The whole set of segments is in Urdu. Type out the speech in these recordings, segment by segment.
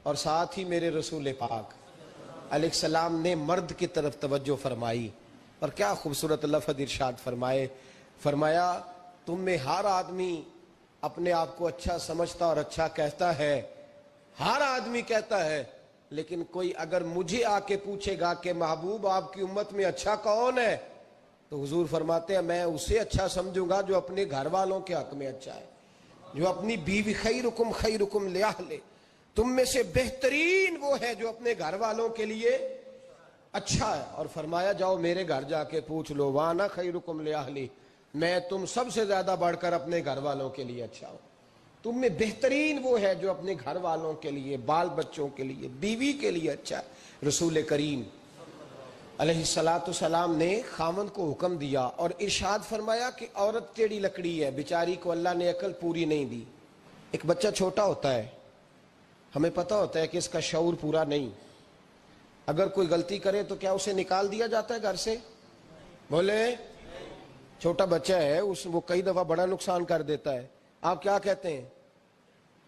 اور ساتھ ہی میرے رسول پاک علیہ السلام نے مرد کی طرف توجہ فرمائی، اور کیا خوبصورت لفظ ارشاد فرمایا تم میں ہر آدمی اپنے آپ کو اچھا سمجھتا اور اچھا کہتا ہے، ہر آدمی کہتا ہے، لیکن کوئی اگر مجھے آ کے پوچھے گا کہ محبوب آپ کی امت میں اچھا کون ہے، تو حضور فرماتے ہیں میں اسے اچھا سمجھوں گا جو اپنے گھر والوں کے حق میں اچھا ہے، جو اپنی بیوی خیرکم لأہلہ، تم میں سے بہترین وہ ہے جو اپنے گھر والوں کے لیے اچھا ہے۔ اور فرمایا جاؤ میرے گھر جا کے پوچھ لو، وانا خیرکم لأہلہ، میں تم سب سے زیادہ بڑھ کر اپنے گھر والوں کے لیے اچھا ہوں۔ تم میں بہترین وہ ہے جو اپنے گھر والوں کے لیے، بال بچوں کے لیے، بیوی کے لیے اچھا ہے۔ رسول کریم علیہ السلام نے خاوند کو حکم دیا اور ارشاد فرمایا کہ عورت ٹیڑھی لکڑی ہے، بیچاری کو اللہ نے عقل پوری نہیں دی۔ ایک بچہ چھوٹا ہوتا ہے، ہمیں پتہ ہوتا ہے کہ اس کا شعور پورا نہیں، اگر کوئی غلطی کرے تو کیا اسے نکال دیا جاتا ہے گھر سے؟ بولے، چھوٹا بچہ ہے، وہ کئی دفعہ بڑا نقصان کر دیتا ہے، آپ کیا کہتے ہیں؟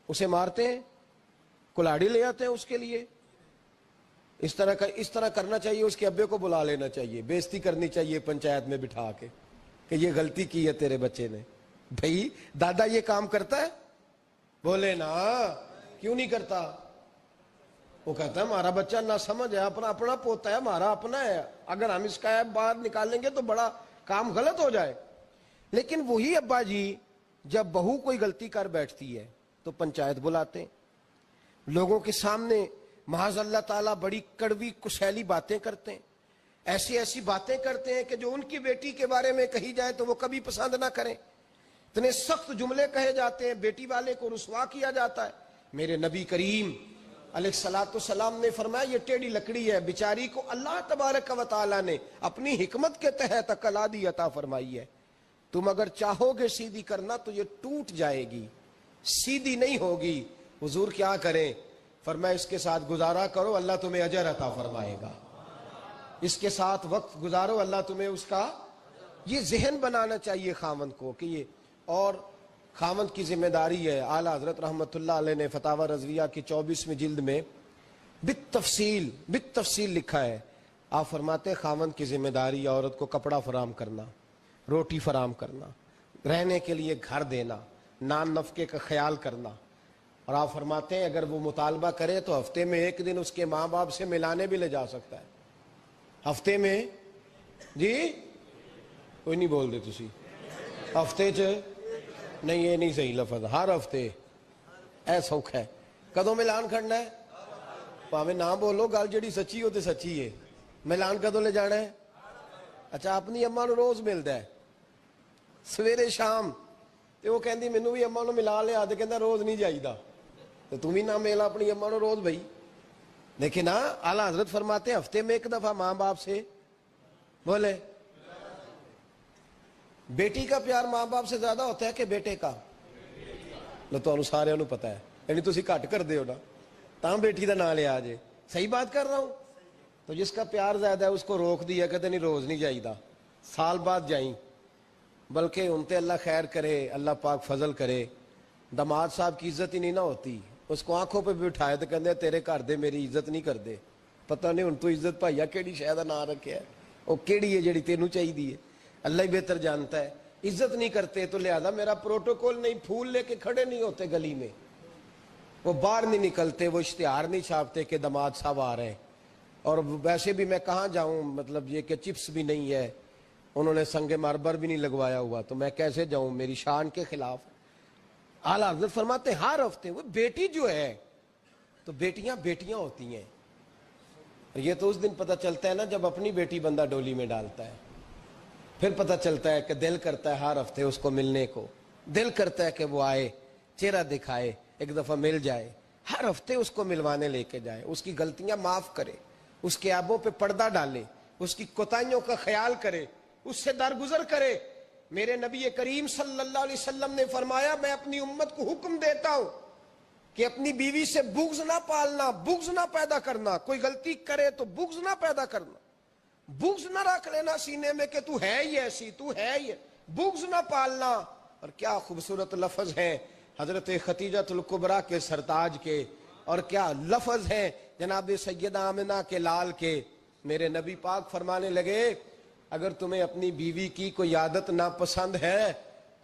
اسے مارتے ہیں، کلاڑی لے آتے ہیں اس کے لیے؟ اس طرح کرنا چاہیے، اس کے ابے کو بلا لینا چاہیے، بےزتی کرنی چاہیے پنچایت میں بٹھا کے کہ یہ غلطی کی ہے تیرے بچے نے۔ بھائی دادا یہ کام کرتا ہے؟ بولے نا، کیوں نہیں کرتا؟ وہ کہتا ہے ہمارا بچہ نہ سمجھ ہے، اپنا پوتا ہے، ہمارا اپنا ہے، اگر ہم اس کا باہر نکالیں گے تو بڑا کام غلط ہو جائے۔ لیکن وہی ابا جی جب بہو کوئی غلطی کر بیٹھتی ہے تو پنچایت بلاتے ہیں، لوگوں کے سامنے معاذ اللہ تعالیٰ بڑی کڑوی کسیلی باتیں کرتے ہیں، ایسی باتیں کرتے ہیں کہ جو ان کی بیٹی کے بارے میں کہی جائے تو وہ کبھی پسند نہ کریں، اتنے سخت جملے کہے جاتے ہیں، بیٹی والے کو رسوا کیا جاتا ہے۔ میرے نبی کریم علیہ السلام نے فرمایا یہ ٹیڑھی لکڑی ہے، بیچاری کو اللہ تبارک و تعالیٰ نے اپنی حکمت کے تحت عقل عادی عطا فرمائی ہے، تم اگر چاہو گے سیدھی کرنا تو یہ ٹوٹ جائے گی، سیدھی نہیں ہوگی۔ حضور کیا کریں؟ فرمایا اس کے ساتھ گزارا کرو، اللہ تمہیں اجر عطا فرمائے گا، اس کے ساتھ وقت گزارو، اللہ تمہیں اس کا، یہ ذہن بنانا چاہیے خاوند کو کہ یہ، اور خاوند کی ذمہ داری ہے۔ اعلیٰ حضرت رحمۃ اللہ علیہ نے فتاوی رضویہ کی 24ویں جلد میں بالتفصیل لکھا ہے، آپ فرماتے ہیں خاوند کی ذمہ داری عورت کو کپڑا فراہم کرنا، روٹی فراہم کرنا، رہنے کے لیے گھر دینا، نان نفقے کا خیال کرنا، اور آپ فرماتے ہیں اگر وہ مطالبہ کرے تو ہفتے میں ایک دن اس کے ماں باپ سے ملانے بھی لے جا سکتا ہے، ہفتے میں، جی کوئی نہیں بول دے تسی، ہفتے چ نہیں، یہ نہیں صحیح لفظ، ہر ہفتے اے سوکھ ہے، کدوں ملان کھڑنا ہے؟ پاویں نہ بولو، گل جڑی سچی ہو تے سچی ہے، ملان کدوں لے جانا ہے؟ اچھا اپنی اماں نو روز ملدا ہے سویرے شام، تے وہ کہندی مینوں بھی اماں نو ملا لیا، تے کہندا روز نہیں جائیدا، تے تم بھی نہ ملا اپنی اماں نو روز بھائی۔ لیکن ہاں اعلیٰ حضرت فرماتے ہیں ہفتے میں ایک دفعہ ماں باپ سے، بولے، بیٹی کا پیار ماں باپ سے زیادہ ہوتا ہے کہ بیٹے کا؟ لو تو سارے انہوں پتا ہے، یعنی تسی گھٹ کر دے ہو نا، تاں بیٹی دا نام لیا جے، صحیح بات کر رہا ہوں؟ تو جس کا پیار زیادہ ہے اس کو روک دیا، کہتے نہیں روز نہیں جائیدا، سال بعد جائیں، بلکہ ان تے اللہ خیر کرے، اللہ پاک فضل کرے، داماد صاحب کی عزت ہی نہیں نہ ہوتی، اس کو آنکھوں پہ بھی اٹھائے تو کہتے تیرے گھر دے میری عزت نہیں کر دے، پتہ نہیں ان تو عزت بھائیا کیڑی شاید نہ رکھے ہے، وہ کیڑی ہے جڑی تینوں چاہیے، اللہ ہی بہتر جانتا ہے۔ عزت نہیں کرتے تو لہذا میرا پروٹوکول نہیں، پھول لے کے کھڑے نہیں ہوتے گلی میں، وہ باہر نہیں نکلتے، وہ اشتہار نہیں چھاپتے کہ داماد صاحب آ رہے ہیں، اور ویسے بھی میں کہاں جاؤں، مطلب یہ کہ چپس بھی نہیں ہے، انہوں نے سنگ مرمر بھی نہیں لگوایا ہوا، تو میں کیسے جاؤں، میری شان کے خلاف۔ اعلیٰ حضرت فرماتے ہر ہفتے وہ بیٹی جو ہے، تو بیٹیاں بیٹیاں ہوتی ہیں، یہ تو اس دن پتہ چلتا ہے نا جب اپنی بیٹی بندہ ڈولی میں ڈالتا ہے، پھر پتہ چلتا ہے کہ دل کرتا ہے ہر ہفتے اس کو ملنے کو، دل کرتا ہے کہ وہ آئے، چہرہ دکھائے، ایک دفعہ مل جائے، ہر ہفتے اس کو ملوانے لے کے جائے، اس کی غلطیاں معاف کرے، اس کے عیبوں پہ پردہ ڈالے، اس کی کوتاہیوں کا خیال کرے، اس سے درگزر کرے۔ میرے نبی کریم صلی اللہ علیہ وسلم نے فرمایا میں اپنی امت کو حکم دیتا ہوں کہ اپنی بیوی سے بغض نہ پالنا، بغض نہ پیدا کرنا، کوئی غلطی کرے تو بغض نہ پیدا کرنا، بغض نہ رکھ لینا سینے میں کہ تو ہے ہی ایسی، تو ہے ہی، بغض نہ پالنا۔ اور کیا خوبصورت لفظ ہیں حضرت خدیجہ الکبریٰ کے سرتاج کے، اور کیا لفظ ہیں جناب سیدہ آمنہ کے لال کے. میرے نبی پاک فرمانے لگے اگر تمہیں اپنی بیوی کی کوئی عادت ناپسند ہے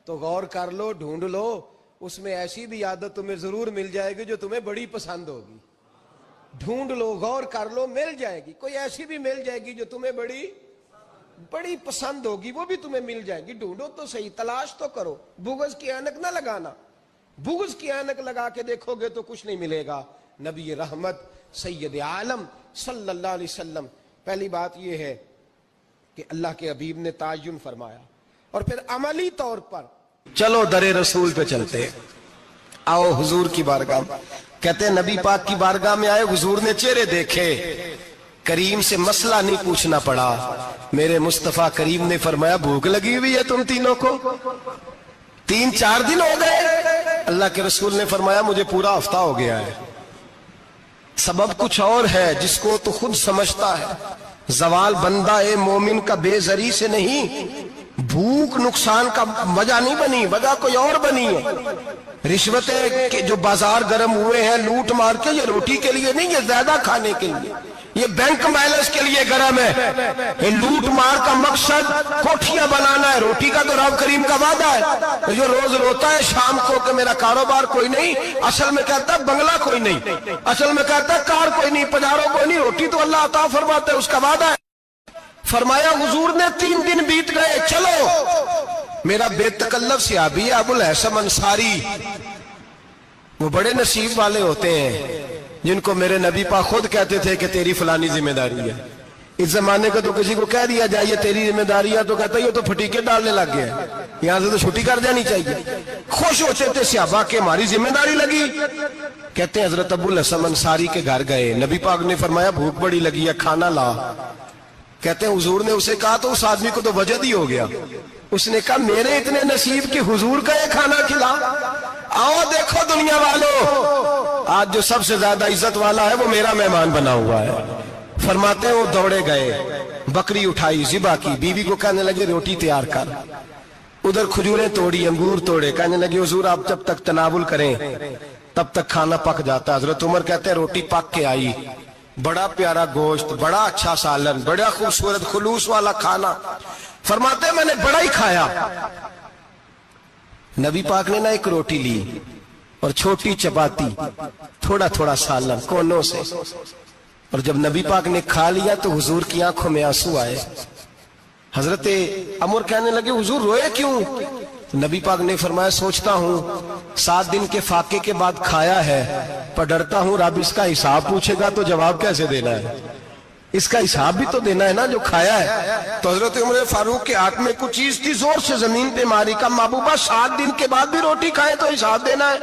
تو غور کر لو, ڈھونڈ لو, اس میں ایسی بھی عادت تمہیں ضرور مل جائے گی جو تمہیں بڑی پسند ہوگی. ڈھونڈ لو, غور کر لو, مل جائے گی. کوئی ایسی بھی مل جائے گی جو تمہیں بڑی پسند ہوگی, وہ بھی تمہیں مل جائے گی. ڈھونڈو تو صحیح, تلاش تو کرو. بغض کی اینک نہ لگانا, بغض کی اینک لگا کے دیکھو گے تو کچھ نہیں ملے گا. نبی رحمت سید عالم صلی اللہ علیہ وسلم, پہلی بات یہ ہے کہ اللہ کے حبیب نے تعین فرمایا, اور پھر عملی طور پر چلو در رسول پہ چلتے, آؤ حضور کی بارگاہ. کہتے ہیں نبی پاک کی بارگاہ میں آئے, حضور نے چہرے دیکھے, کریم سے مسئلہ نہیں پوچھنا پڑا. میرے مصطفیٰ کریم نے فرمایا بھوک لگی ہوئی ہے تم تینوں کو, 3-4 دن ہو گئے. اللہ کے رسول نے فرمایا مجھے پورا ہفتہ ہو گیا ہے. سبب کچھ اور ہے جس کو تو خود سمجھتا ہے. زوال بندہ مومن کا بے زری سے نہیں, بھوک نقصان کا وجہ نہیں بنی, وجہ کوئی اور بنی ہے. رشوتیں کہ جو بازار گرم ہوئے ہیں لوٹ مار کے, یہ روٹی کے لیے نہیں, یہ زیادہ کھانے کے لیے, یہ بینک بیلنس کے لیے گرم ہے. یہ لوٹ مار کا مقصد کوٹھیاں بنانا ہے, روٹی کا تو رب کریم کا وعدہ ہے. جو روز روتا ہے شام کو کہ میرا کاروبار کوئی نہیں, اصل میں کہتا ہے بنگلہ کوئی نہیں, اصل میں کہتا ہے کار کوئی نہیں, پجاروں کوئی نہیں, روٹی تو اللہ عطا فرماتا ہے, اس کا وعدہ ہے. فرمایا حضور نے 3 دن بیت گئے, چلو. میرا بے تکلف صحابی ہے ابو الحسن انصاری, وہ بڑے نصیب والے ہوتے ہیں جن کو میرے نبی پاک خود کہتے تھے کہ تیری فلانی ذمہ داری ہے. اس زمانے کا تو کسی کو کہہ دیا جائے یہ تیری ذمہ داری ہے تو کہتا ہے یہ تو پھٹیکے ڈالنے لگ گیا ہے, یہاں سے تو چھٹی کر جانی چاہیے. خوش ہوتے تھے صحابہ کہ ہماری ذمہ داری لگی. کہتے ہیں حضرت ابو الحسن انصاری کے گھر گئے, نبی پاک نے فرمایا بھوک بڑی لگی ہے, کھانا لا. کہتے ہیں حضور نے اسے کہا تو اس آدمی کو تو وجد ہی ہو گیا. اس نے کہا میرے اتنے نصیب کہ حضور کا یہ کھانا کھلا. آؤ دیکھو دنیا والو, آج جو سب سے زیادہ عزت والا ہے وہ میرا مہمان بنا ہوا ہے. فرماتے ہیں وہ دوڑے گئے, بکری اٹھائی, ذبح کی, بیوی کو کہنے لگے روٹی تیار کر. ادھر کھجوریں توڑی, انگور توڑے, کہنے لگے حضور آپ جب تک تناول کریں تب تک کھانا پک جاتا. حضرت عمر کہتے ہیں روٹی پک کے آئی, بڑا پیارا گوشت, بڑا اچھا سالن, بڑا خوبصورت خلوص والا کھانا. فرماتے ہیں میں نے بڑا ہی کھایا. نبی پاک نے نہ ایک روٹی لی اور چھوٹی چپاتی, تھوڑا تھوڑا سالن کونوں سے, اور جب نبی پاک نے کھا لیا تو حضور کی آنکھوں میں آنسو آئے. حضرت عمر کہنے لگے حضور روئے کیوں؟ نبی پاک نے فرمایا سوچتا ہوں 7 دن کے فاقے کے بعد کھایا ہے, پر ڈرتا ہوں رب اس کا حساب پوچھے گا تو جواب کیسے دینا ہے, اس کا حساب بھی تو دینا ہے نا جو کھایا ہے. تو حضرت عمر فاروق کے ہاتھ میں کچھ چیز تھی, زور سے زمین پہ ماری, کا محبوبہ 7 دن کے بعد بھی روٹی کھائے تو حساب دینا ہے.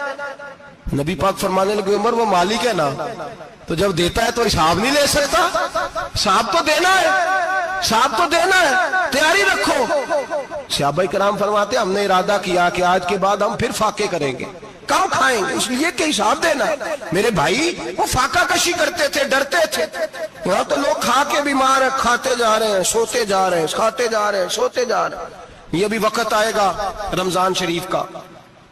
نبی پاک فرمانے لگے عمر وہ مالک ہے نا, تو جب دیتا ہے تو حساب نہیں لے سکتا, حساب تو دینا ہے, حساب تو دینا ہے, تیاری رکھو. صحابہ کرام فرماتے ہم نے ارادہ کیا کہ آج کے بعد ہم پھر فاقے کریں گے, کم کھائیں گے, اس لیے کہ حساب دینا ہے. میرے بھائی وہ فاقہ کشی کرتے تھے, ڈرتے تھے. یہاں تو لوگ کھا کے بیمار ہیں, کھاتے جا رہے ہیں, سوتے جا رہے ہیں, کھاتے جا رہے ہیں, سوتے جا رہے ہیں. یہ بھی وقت آئے گا رمضان شریف کا,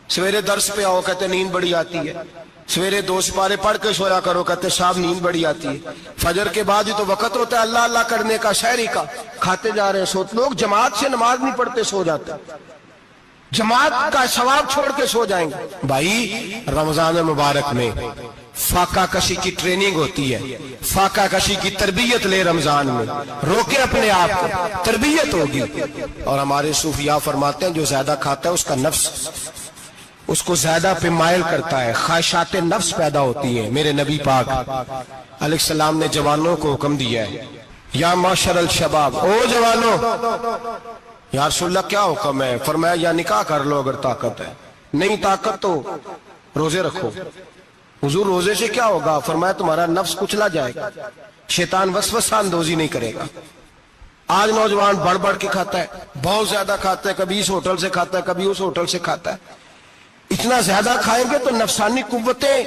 سویرے درس پہ آؤ کہتے نیند بڑی آتی ہے, سویرے 2 سپارے پڑھ کے سویا کرو کہتے صاحب نیند بڑی آتی ہے. فجر کے بعد ہی تو وقت ہوتا ہے اللہ اللہ کرنے کا, شہری کا, کھاتے جا رہے ہیں, سوتے. لوگ جماعت سے نماز نہیں پڑھتے, سو جاتے, جماعت کا ثواب چھوڑ کے سو جائیں گے. بھائی رمضان مبارک میں فاقہ کشی کی ٹریننگ ہوتی ہے, فاقہ کشی کی تربیت لے, رمضان میں روکے اپنے آپ کو, تربیت ہوگی. اور ہمارے صوفیاء فرماتے ہیں جو زیادہ کھاتا ہے اس کا نفس اس کو زیادہ پہ مائل کرتا ہے, خواہشات نفس پیدا ہوتی ہیں. میرے نبی پاک علیہ السلام نے جوانوں کو حکم دیا ہے یا معاشر الشباب, او جوانوں. یا رسول اللہ کیا حکم ہے؟ فرمایا یا نکاح کر لو اگر طاقت ہے, نہیں طاقت تو روزے رکھو. حضور روزے سے کیا ہوگا؟ فرمایا تمہارا نفس کچلا جائے گا, شیطان وسوسہ اندوزی نہیں کرے گا. آج نوجوان بڑھ بڑھ کے کھاتا ہے, بہت زیادہ کھاتا ہے, کبھی اس ہوٹل سے کھاتا ہے, کبھی اس ہوٹل سے کھاتا ہے. اتنا زیادہ کھائیں گے تو نفسانی قوتیں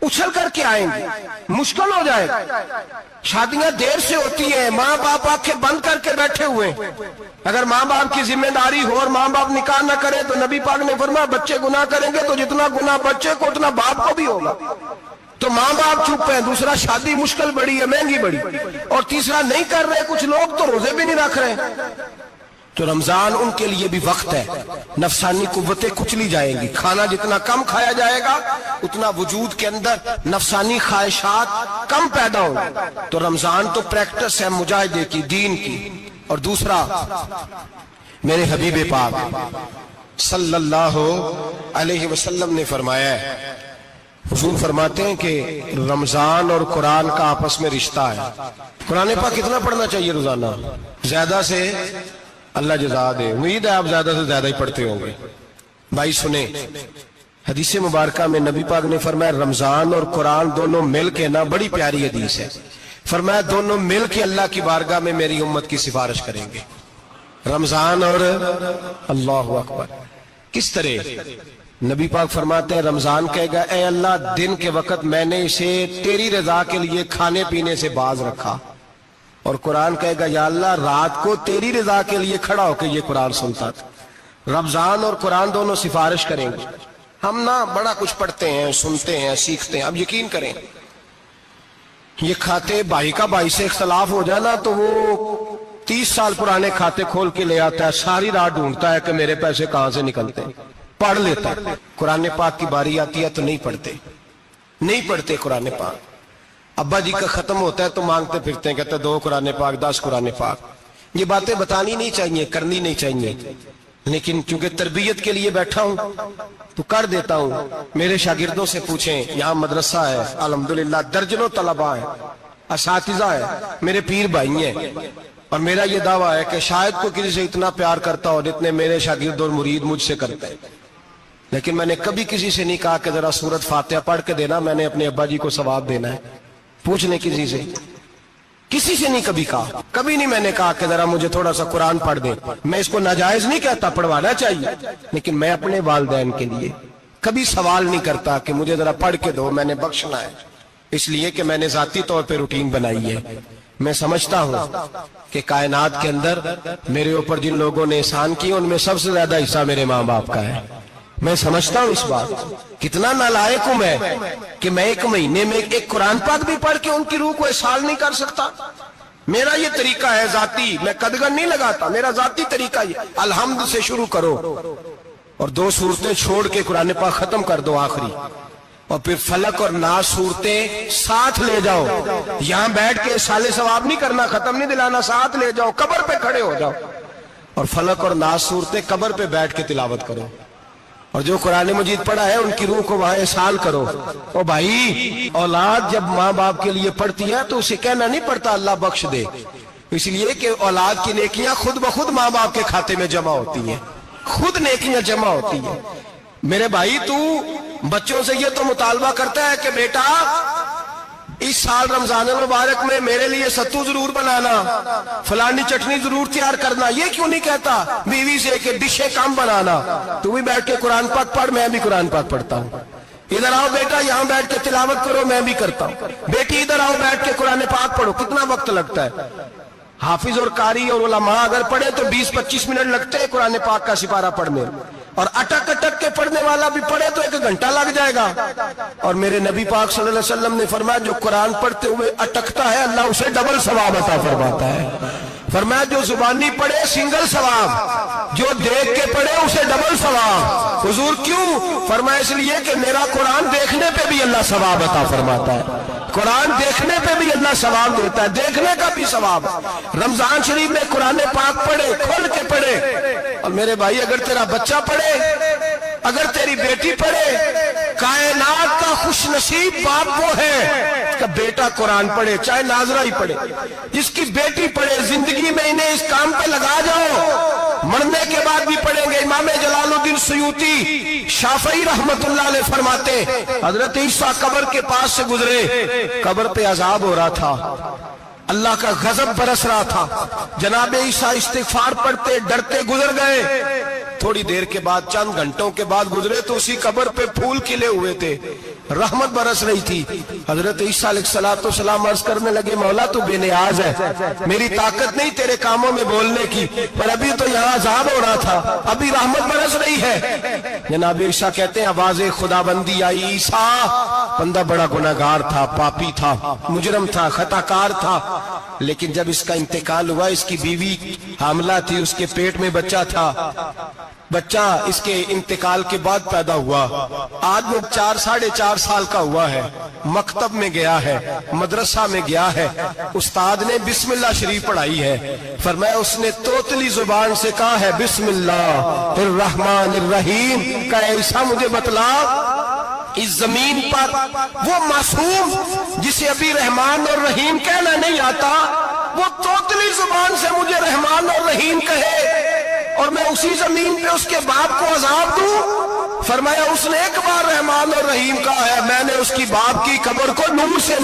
اچھل کر کے آئیں گے, مشکل ہو جائے گا. شادیاں دیر سے ہوتی ہیں, ماں باپ آنکھیں بند کر کے بیٹھے ہوئے. اگر ماں باپ کی ذمہ داری ہو اور ماں باپ نکاح نہ کرے تو نبی پاک نے فرمایا بچے گناہ کریں گے تو جتنا گناہ بچے کو اتنا باپ کو بھی ہوگا. تو ماں باپ چپ ہیں، دوسرا شادی مشکل بڑی ہے، مہنگی بڑی، اور تیسرا نہیں کر رہے کچھ لوگ تو روزے بھی نہیں رکھ رہے. تو رمضان ان کے لیے بھی وقت ہے، نفسانی قوتیں کچلی جائیں گی. کھانا جتنا کم کھایا جائے گا اتنا وجود کے اندر نفسانی خواہشات کم پیدا ہوں. تو رمضان تو پریکٹس ہے مجاہدے کی، دین کی. اور دوسرا میرے حبیب پاک صلی اللہ علیہ وسلم نے فرمایا ہے، حضور فرماتے ہیں کہ رمضان اور قرآن کا آپس میں رشتہ ہے. قرآن پاک کتنا پڑھنا چاہیے روزانہ؟ زیادہ سے اللہ جزا دے، امید ہے آپ زیادہ سے زیادہ ہی پڑھتے ہوں گے. بھائی سنیں، حدیث مبارکہ میں نبی پاک نے فرمایا رمضان اور قرآن دونوں مل کے نا، بڑی پیاری حدیث ہے، فرمایا دونوں مل کے اللہ کی بارگاہ میں میری امت کی سفارش کریں گے. رمضان اور اللہ اکبر. کس طرح؟ نبی پاک فرماتے ہیں رمضان کہے گا اے اللہ دن کے وقت میں نے اسے تیری رضا کے لیے کھانے پینے سے باز رکھا، اور قرآن کہے گا یا اللہ رات کو تیری رضا کے لیے کھڑا ہو کے یہ قرآن سنتا تھا. رمضان اور قرآن دونوں سفارش کریں گے. ہم نا بڑا کچھ پڑھتے ہیں، سنتے ہیں، سیکھتے ہیں. اب یقین کریں یہ کھاتے بھائی کا بھائی سے اختلاف ہو جانا تو وہ 30 سال پرانے کھاتے کھول کے لے آتا ہے، ساری رات ڈھونڈتا ہے کہ میرے پیسے کہاں سے نکلتے ہیں. پڑھ لیتا ہے. قرآن پاک کی باری آتی ہے تو نہیں پڑھتے قرآن پاک. ابا جی کا ختم ہوتا ہے تو مانگتے پھرتے ہیں، کہتے 2 قرآن پاک 10 قرآن پاک. یہ باتیں بتانی نہیں چاہیے، کرنی نہیں چاہیے، لیکن چونکہ تربیت کے لیے بیٹھا ہوں تو کر دیتا ہوں. میرے شاگردوں سے پوچھیں، یہاں مدرسہ ہے الحمدللہ، درجنوں طلباء ہیں، اساتذہ ہیں، میرے پیر بھائی ہیں، اور میرا یہ دعویٰ ہے کہ شاید کوئی کسی سے اتنا پیار کرتا ہو جتنے میرے شاگرد اور مرید مجھ سے کرتے ہیں. لیکن میں نے کبھی کسی سے نہیں کہا کہ ذرا سورت فاتحہ پڑھ کے دینا، میں نے اپنے ابا جی کو ثواب دینا ہے. پوچھ لیں کسی سے، کسی سے نہیں کبھی کہا، کبھی نہیں میں نے کہا کہ ذرا مجھے تھوڑا سا قرآن پڑھ دیں. میں اس کو ناجائز نہیں کہتا، پڑھوانا چاہیے، لیکن میں اپنے والدین کے لیے کبھی سوال نہیں کرتا کہ مجھے ذرا پڑھ کے دو، میں نے بخشنا ہے. اس لیے کہ میں نے ذاتی طور پہ روٹین بنائی ہے. میں سمجھتا ہوں کہ کائنات کے اندر میرے اوپر جن لوگوں نے احسان کیے ان میں سب سے زیادہ حصہ میرے ماں باپ کا ہے. میں سمجھتا ہوں اس بات، کتنا نالائق ہوں میں کہ میں 1 مہینے میں ایک قرآن پاک بھی پڑھ کے ان کی روح کو احسان نہیں کر سکتا. میرا یہ طریقہ ہے ذاتی، میں قدغن نہیں لگاتا، میرا ذاتی طریقہ یہ الحمد سے شروع کرو اور 2 سورتیں چھوڑ کے قرآن پاک ختم کر دو آخری، اور پھر فلق اور ناس صورتیں ساتھ لے جاؤ. یہاں بیٹھ کے سالے ثواب نہیں کرنا، ختم نہیں دلانا، ساتھ لے جاؤ، قبر پہ کھڑے ہو جاؤ اور فلق اور ناس صورتیں قبر پہ بیٹھ کے تلاوت کرو. اور جو قرآن مجید پڑھا ہے ان کی روح کو وہاں احسان کرو. اور بھائی اولاد جب ماں باپ کے لیے پڑھتی ہے تو اسے کہنا نہیں پڑتا اللہ بخش دے، اس لیے کہ اولاد کی نیکیاں خود بخود ماں باپ کے کھاتے میں جمع ہوتی ہیں، خود نیکیاں جمع ہوتی ہیں. میرے بھائی تو بچوں سے یہ تو مطالبہ کرتا ہے کہ بیٹا اس سال رمضان المبارک میں میرے لیے ستو ضرور بنانا، فلانی چٹنی ضرور تیار کرنا. یہ کیوں نہیں کہتا بیوی سے کہ ڈشیں کم بنانا، تو بھی بیٹھ کے قرآن پاک پڑھ، میں بھی قرآن پاک پڑھتا ہوں. ادھر آؤ بیٹا یہاں بیٹھ کے تلاوت کرو، میں بھی کرتا ہوں. بیٹی ادھر آؤ بیٹھ کے قرآن پاک پڑھو. کتنا وقت لگتا ہے؟ حافظ اور قاری اور علماء اگر پڑھے تو 20-25 منٹ لگتے ہیں قرآن پاک کا سپارہ پڑھنے، اور اٹک اٹک کے پڑھنے والا بھی پڑھے تو 1 گھنٹہ لگ جائے گا. اور میرے نبی پاک صلی اللہ علیہ وسلم نے فرمایا جو قرآن پڑھتے ہوئے اٹکتا ہے اللہ اسے ڈبل ثواب عطا فرماتا ہے. فرمایا جو زبانی پڑھے سنگل ثواب، جو دیکھ کے پڑھے اسے ڈبل ثواب. حضور کیوں؟ فرمایا اس لیے کہ میرا قرآن دیکھنے پہ بھی اللہ ثواب عطا فرماتا ہے. قرآن دیکھنے پہ بھی اللہ ثواب دیتا ہے، دیکھنے کا بھی ثواب. رمضان شریف میں قرآن پاک پڑھے، کھول کے پڑھے. اور میرے بھائی اگر تیرا بچہ پڑھے، اگر تیری بیٹی پڑھے، کائنات کا خوش نصیب باپ وہ ہے کہ بیٹا قرآن پڑھے، چاہے ناظرہ ہی پڑھے. جس کی بیٹی پڑھے، زندگی میں انہیں اس کام پہ لگا جاؤ، مرنے کے بعد بھی پڑھیں گے. امام جلال الدین سیوطی شافعی رحمت اللہ علیہ فرماتے حضرت عیسیٰ قبر کے پاس سے گزرے، قبر پہ عذاب ہو رہا تھا، اللہ کا غضب برس رہا تھا. جناب عیسیٰ استغفار پڑھتے ڈرتے گزر گئے. تھوڑی دیر کے بعد، چند گھنٹوں کے بعد گزرے تو اسی قبر پہ پھول کھلے ہوئے تھے. رحمت برس رہی تھی. حضرت عیسیٰ علیہ السلام عرض کرنے لگے مولا تو بے نیاز ہے, میری طاقت نہیں تیرے کاموں میں بولنے کی, پر ابھی تو یہاں عذاب ہو رہا تھا, ابھی رحمت برس رہی ہے. جناب عیسیٰ کہتے ہیں آواز خدا بندی آئی, عیسیٰ بندہ بڑا گناہگار تھا, پاپی تھا, مجرم تھا, خطا کار تھا, لیکن جب اس کا انتقال ہوا اس کی بیوی حاملہ تھی, اس کے پیٹ میں بچہ تھا, بچہ اس کے انتقال کے بعد پیدا ہوا. آج وہ 4.5 سال کا ہوا ہے, مکتب میں گیا ہے, مدرسہ میں گیا ہے, استاد نے بسم اللہ شریف پڑھائی ہے, فرمایا اس نے توتلی زبان سے کہا ہے بسم اللہ الرحمن الرحیم. کہ عیسیٰ مجھے بتلا اس زمین پر وہ معصوم جسے ابھی رحمان اور رحیم کہنا نہیں آتا, وہ توتلی زبان سے مجھے رحمان اور رحیم کہے اور میں اسی زمین پہ اس کے باپ کو عذاب دوں. فرمایا اس نے ایک بار رحمان اور رحیم کہا ہے, میں نے اس کی باپ کی قبر کو نور سے